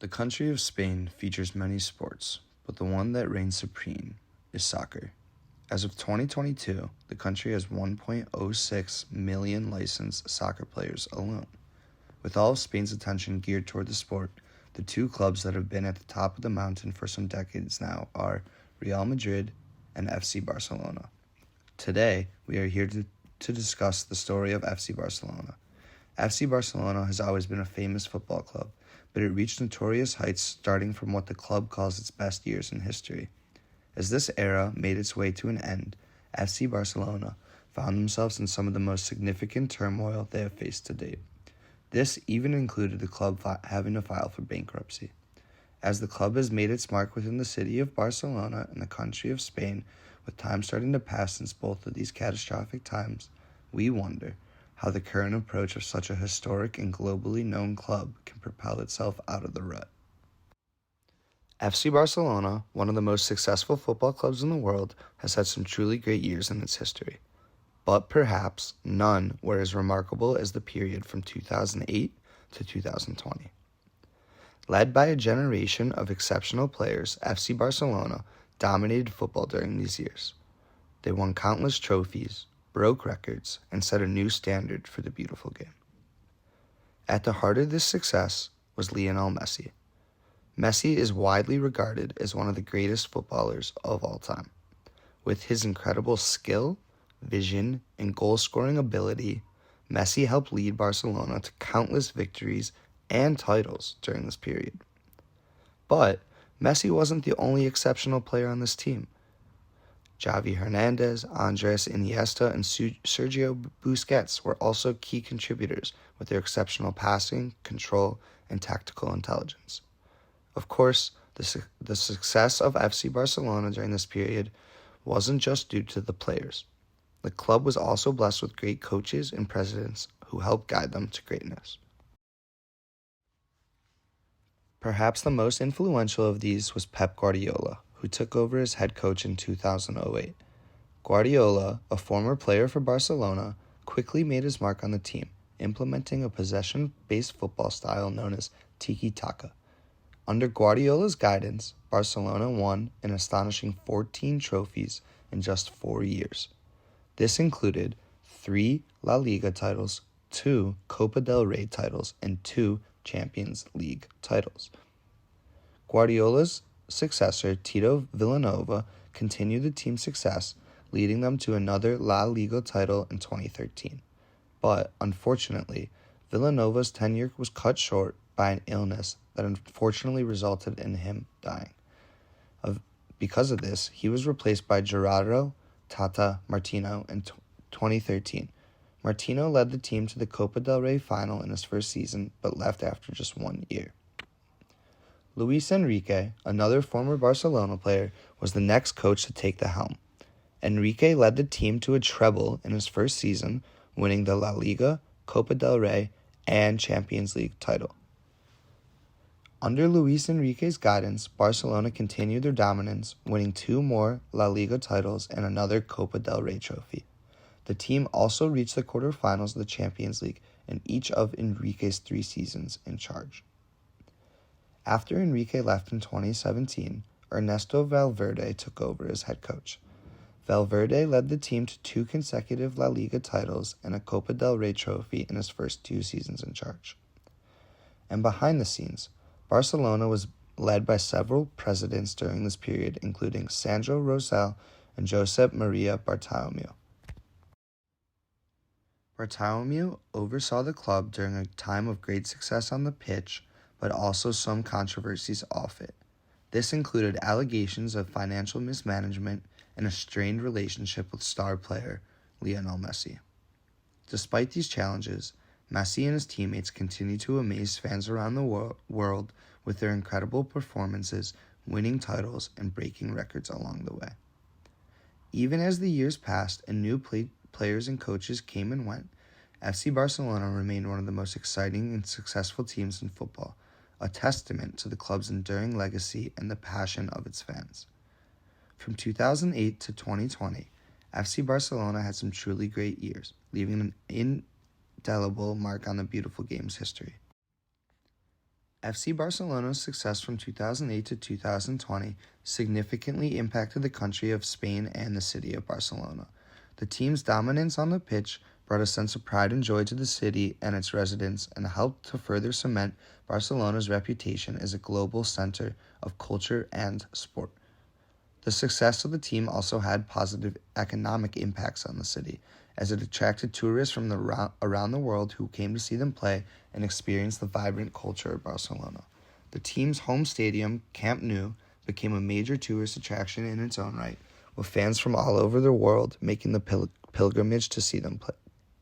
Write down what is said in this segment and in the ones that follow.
The country of Spain features many sports, but the one that reigns supreme is soccer. As of 2022, the country has 1.06 million licensed soccer players alone. With all of Spain's attention geared toward the sport, the two clubs that have been at the top of the mountain for some decades now are Real Madrid and FC Barcelona. Today, we are here to discuss the story of FC Barcelona. FC Barcelona has always been a famous football club, but it reached notorious heights starting from what the club calls its best years in history. As this era made its way to an end, FC Barcelona found themselves in some of the most significant turmoil they have faced to date. This even included the club having to file for bankruptcy. As the club has made its mark within the city of Barcelona and the country of Spain, with time starting to pass since both of these catastrophic times, we wonder how the current approach of such a historic and globally known club can propel itself out of the rut. FC Barcelona, one of the most successful football clubs in the world, has had some truly great years in its history. But perhaps none were as remarkable as the period from 2008 to 2020. Led by a generation of exceptional players, FC Barcelona dominated football during these years. They won countless trophies, broke records, and set a new standard for the beautiful game. At the heart of this success was Lionel Messi. Messi is widely regarded as one of the greatest footballers of all time. With his incredible skill, vision, and goal-scoring ability, Messi helped lead Barcelona to countless victories and titles during this period. But Messi wasn't the only exceptional player on this team. Xavi Hernandez, Andres Iniesta, and Sergio Busquets were also key contributors with their exceptional passing, control, and tactical intelligence. Of course, the success of FC Barcelona during this period wasn't just due to the players. The club was also blessed with great coaches and presidents who helped guide them to greatness. Perhaps the most influential of these was Pep Guardiola, who took over as head coach in 2008. Guardiola, a former player for Barcelona, quickly made his mark on the team, implementing a possession-based football style known as tiki-taka. Under Guardiola's guidance, Barcelona won an astonishing 14 trophies in just 4 years. This included 3 La Liga titles, 2 Copa del Rey titles, and 2 Champions League titles. Guardiola's successor, Tito Vilanova, continued the team's success, leading them to another La Liga title in 2013. But, unfortunately, Villanova's tenure was cut short by an illness that unfortunately resulted in him dying. Because of this, he was replaced by Gerardo Tata Martino in 2013. Martino led the team to the Copa del Rey final in his first season, but left after just 1 year. Luis Enrique, another former Barcelona player, was the next coach to take the helm. Enrique led the team to a treble in his first season, winning the La Liga, Copa del Rey, and Champions League title. Under Luis Enrique's guidance, Barcelona continued their dominance, winning 2 more La Liga titles and another Copa del Rey trophy. The team also reached the quarterfinals of the Champions League in each of Enrique's 3 seasons in charge. After Enrique left in 2017, Ernesto Valverde took over as head coach. Valverde led the team to 2 consecutive La Liga titles and a Copa del Rey trophy in his first 2 seasons in charge. And behind the scenes, Barcelona was led by several presidents during this period, including Sandro Rosell and Josep Maria Bartomeu. Bartomeu oversaw the club during a time of great success on the pitch, but also some controversies off it. This included allegations of financial mismanagement and a strained relationship with star player Lionel Messi. Despite these challenges, Messi and his teammates continue to amaze fans around the world with their incredible performances, winning titles, and breaking records along the way. Even as the years passed and new players and coaches came and went, FC Barcelona remained one of the most exciting and successful teams in football, a testament to the club's enduring legacy and the passion of its fans. From 2008 to 2020, FC Barcelona had some truly great years, leaving an indelible mark on the beautiful game's history. FC Barcelona's success from 2008 to 2020 significantly impacted the country of Spain and the city of Barcelona. The team's dominance on the pitch brought a sense of pride and joy to the city and its residents and helped to further cement Barcelona's reputation as a global center of culture and sport. The success of the team also had positive economic impacts on the city, as it attracted tourists from around the world who came to see them play and experience the vibrant culture of Barcelona. The team's home stadium, Camp Nou, became a major tourist attraction in its own right, with fans from all over the world making the pilgrimage to see them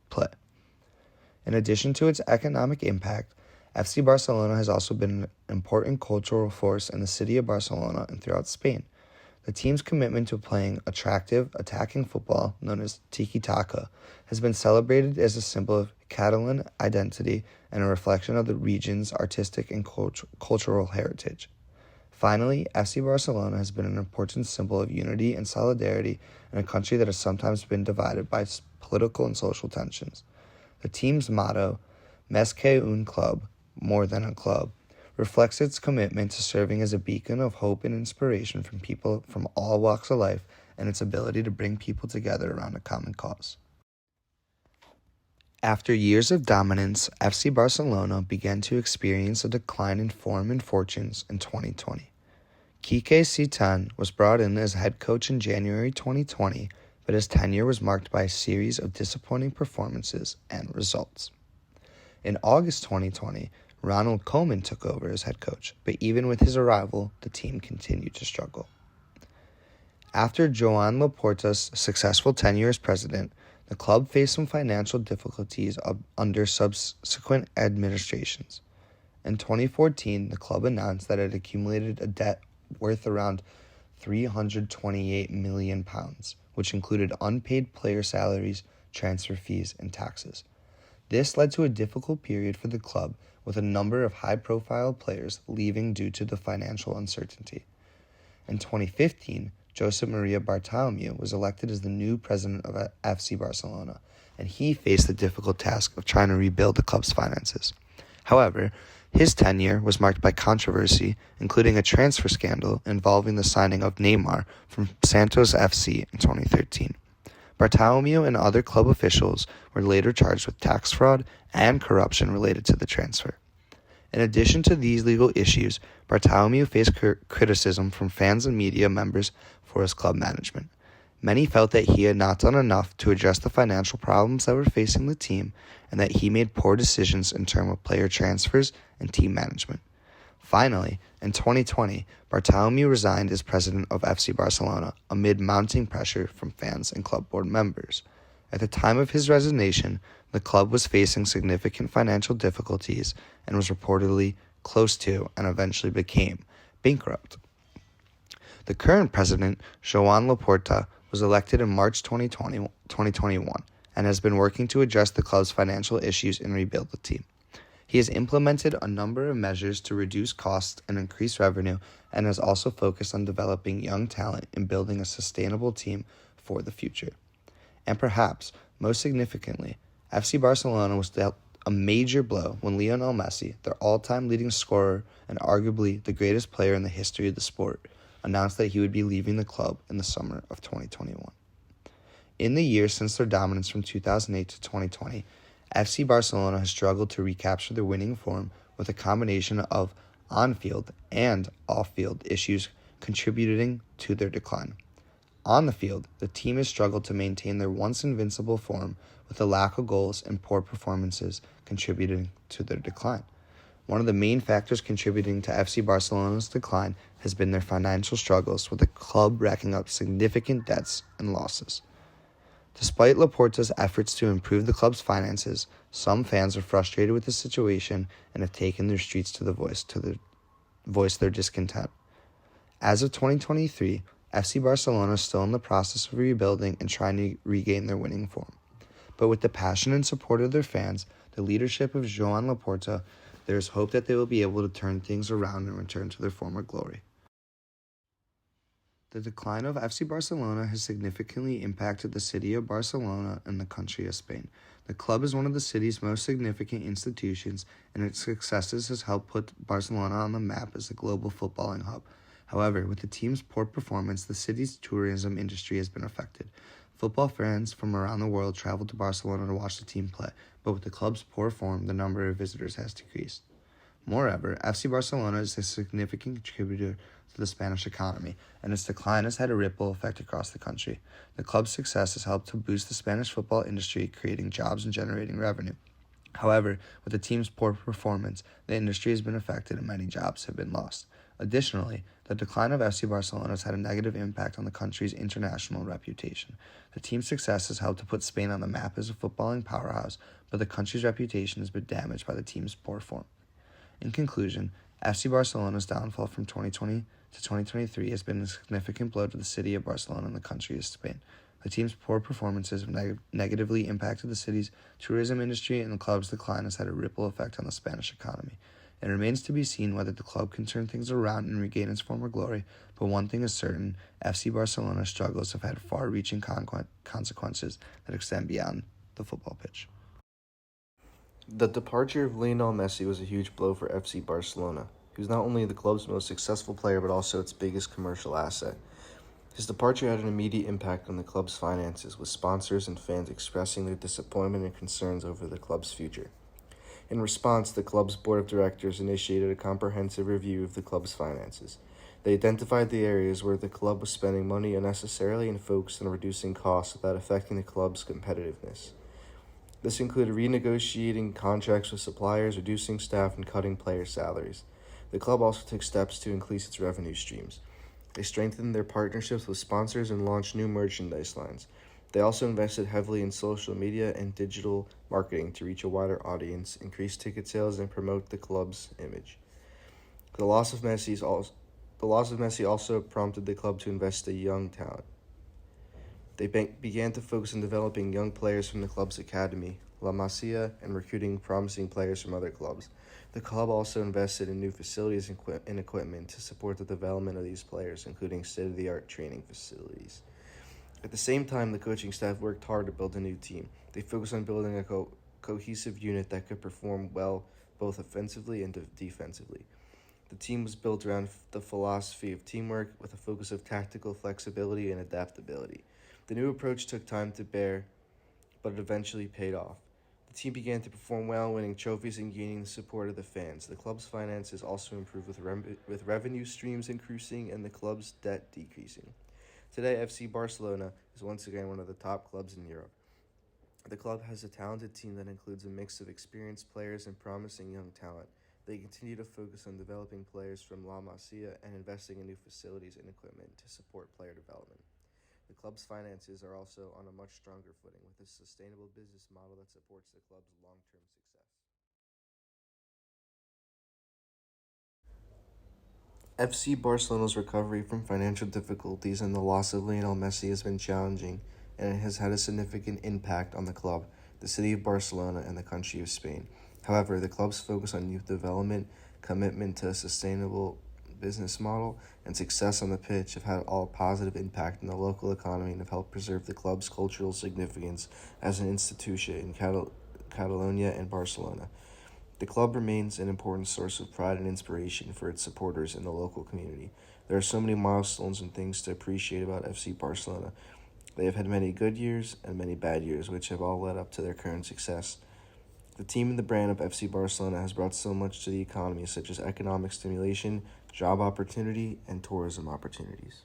play. In addition to its economic impact, FC Barcelona has also been an important cultural force in the city of Barcelona and throughout Spain. The team's commitment to playing attractive, attacking football, known as tiki-taka, has been celebrated as a symbol of Catalan identity and a reflection of the region's artistic and cultural heritage. Finally, FC Barcelona has been an important symbol of unity and solidarity in a country that has sometimes been divided by political and social tensions. The team's motto, Més que un club, more than a club, reflects its commitment to serving as a beacon of hope and inspiration from people from all walks of life and its ability to bring people together around a common cause. After years of dominance, FC Barcelona began to experience a decline in form and fortunes in 2020. Quique Setien was brought in as head coach in January 2020, but his tenure was marked by a series of disappointing performances and results. In August 2020, Ronald Koeman took over as head coach, but even with his arrival, the team continued to struggle. After Joan Laporta's successful tenure as president, the club faced some financial difficulties under subsequent administrations. In 2014, the club announced that it accumulated a debt worth around £328 million, which included unpaid player salaries, transfer fees, and taxes. This led to a difficult period for the club, with a number of high-profile players leaving due to the financial uncertainty. In 2015, Josep Maria Bartomeu was elected as the new president of FC Barcelona, and he faced the difficult task of trying to rebuild the club's finances. However, his tenure was marked by controversy, including a transfer scandal involving the signing of Neymar from Santos FC in 2013. Bartomeu and other club officials were later charged with tax fraud and corruption related to the transfer. In addition to these legal issues, Bartomeu faced criticism from fans and media members for his club management. Many felt that he had not done enough to address the financial problems that were facing the team and that he made poor decisions in terms of player transfers and team management. Finally, in 2020, Bartomeu resigned as president of FC Barcelona amid mounting pressure from fans and club board members. At the time of his resignation, the club was facing significant financial difficulties and was reportedly close to and eventually became bankrupt. The current president, Joan Laporta, was elected in March 2021 and has been working to address the club's financial issues and rebuild the team. He has implemented a number of measures to reduce costs and increase revenue, and has also focused on developing young talent and building a sustainable team for the future. And perhaps, most significantly, FC Barcelona was dealt a major blow when Lionel Messi, their all-time leading scorer and arguably the greatest player in the history of the sport, announced that he would be leaving the club in the summer of 2021. In the years since their dominance from 2008 to 2020, FC Barcelona has struggled to recapture their winning form, with a combination of on-field and off-field issues contributing to their decline. On the field, the team has struggled to maintain their once invincible form, with a lack of goals and poor performances contributing to their decline. One of the main factors contributing to FC Barcelona's decline has been their financial struggles, with the club racking up significant debts and losses. Despite Laporta's efforts to improve the club's finances, some fans are frustrated with the situation and have taken their streets to voice their discontent. As of 2023, FC Barcelona is still in the process of rebuilding and trying to regain their winning form. But with the passion and support of their fans, the leadership of Joan Laporta, there is hope that they will be able to turn things around and return to their former glory. The decline of FC Barcelona has significantly impacted the city of Barcelona and the country of Spain. The club is one of the city's most significant institutions, and its successes has helped put Barcelona on the map as a global footballing hub. However, with the team's poor performance, the city's tourism industry has been affected. Football fans from around the world travel to Barcelona to watch the team play, but with the club's poor form, the number of visitors has decreased. Moreover, FC Barcelona is a significant contributor to the Spanish economy, and its decline has had a ripple effect across the country. The club's success has helped to boost the Spanish football industry, creating jobs and generating revenue. However, with the team's poor performance, the industry has been affected and many jobs have been lost. Additionally, the decline of FC Barcelona has had a negative impact on the country's international reputation. The team's success has helped to put Spain on the map as a footballing powerhouse, but the country's reputation has been damaged by the team's poor form. In conclusion, FC Barcelona's downfall from 2020 to 2023 has been a significant blow to the city of Barcelona and the country of Spain. The team's poor performances have negatively impacted the city's tourism industry, and the club's decline has had a ripple effect on the Spanish economy. It remains to be seen whether the club can turn things around and regain its former glory, but one thing is certain, FC Barcelona's struggles have had far-reaching consequences that extend beyond the football pitch. The departure of Lionel Messi was a huge blow for FC Barcelona. He was not only the club's most successful player, but also its biggest commercial asset. His departure had an immediate impact on the club's finances, with sponsors and fans expressing their disappointment and concerns over the club's future. In response, the club's board of directors initiated a comprehensive review of the club's finances. They identified the areas where the club was spending money unnecessarily and focused on reducing costs without affecting the club's competitiveness. This included renegotiating contracts with suppliers, reducing staff, and cutting player salaries. The club also took steps to increase its revenue streams. They strengthened their partnerships with sponsors and launched new merchandise lines. They also invested heavily in social media and digital marketing to reach a wider audience, increase ticket sales, and promote the club's image. The loss of Messi also prompted the club to invest in young talent. They began to focus on developing young players from the club's academy, La Masia, and recruiting promising players from other clubs. The club also invested in new facilities and equipment to support the development of these players, including state-of-the-art training facilities. At the same time, the coaching staff worked hard to build a new team. They focused on building a cohesive unit that could perform well both offensively and defensively. The team was built around the philosophy of teamwork with a focus of tactical flexibility and adaptability. The new approach took time to bear, but it eventually paid off. The team began to perform well, winning trophies and gaining the support of the fans. The club's finances also improved with revenue streams increasing and the club's debt decreasing. Today, FC Barcelona is once again one of the top clubs in Europe. The club has a talented team that includes a mix of experienced players and promising young talent. They continue to focus on developing players from La Masia and investing in new facilities and equipment to support player development. The club's finances are also on a much stronger footing with a sustainable business model that supports the club's long-term success. FC Barcelona's recovery from financial difficulties and the loss of Lionel Messi has been challenging, and it has had a significant impact on the club, the city of Barcelona, and the country of Spain. However, the club's focus on youth development, commitment to a sustainable business model, and success on the pitch have had all positive impact on the local economy and have helped preserve the club's cultural significance as an institution in Catalonia and Barcelona. The club remains an important source of pride and inspiration for its supporters in the local community. There are so many milestones and things to appreciate about FC Barcelona. They have had many good years and many bad years, which have all led up to their current success. The team and the brand of FC Barcelona has brought so much to the economy, such as economic stimulation, job opportunity, and tourism opportunities.